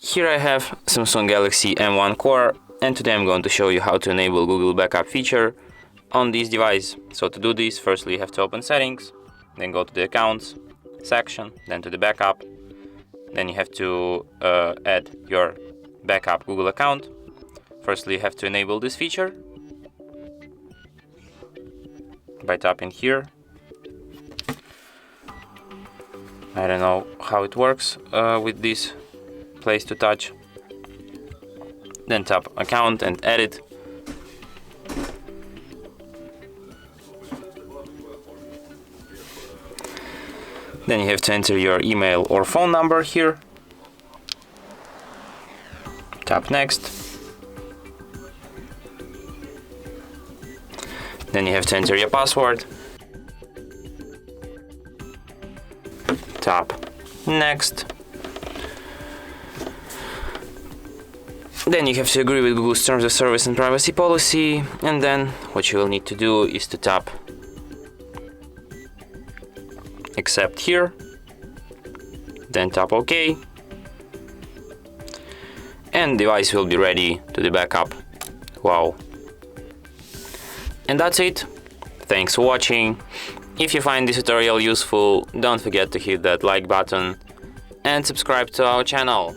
Here I have Samsung Galaxy M01 Core, and today I'm going to show you how to enable Google Backup feature on this device. So to do this, firstly you have to open Settings, then go to the Accounts section, then to the Backup. Then you have to add your backup Google account. Firstly you have to enable this feature by tapping here. I don't know how it works with this place to touch. Then tap account and edit. Then you have to enter your email or phone number here. Tap next. Then you have to enter your password. Tap next. Then you have to agree with Google's Terms of Service and Privacy Policy, and then what you will need to do is to tap Accept here, then tap OK, and device will be ready to the backup. Wow. And that's it. Thanks for watching. If you find this tutorial useful, don't forget to hit that like button and subscribe to our channel.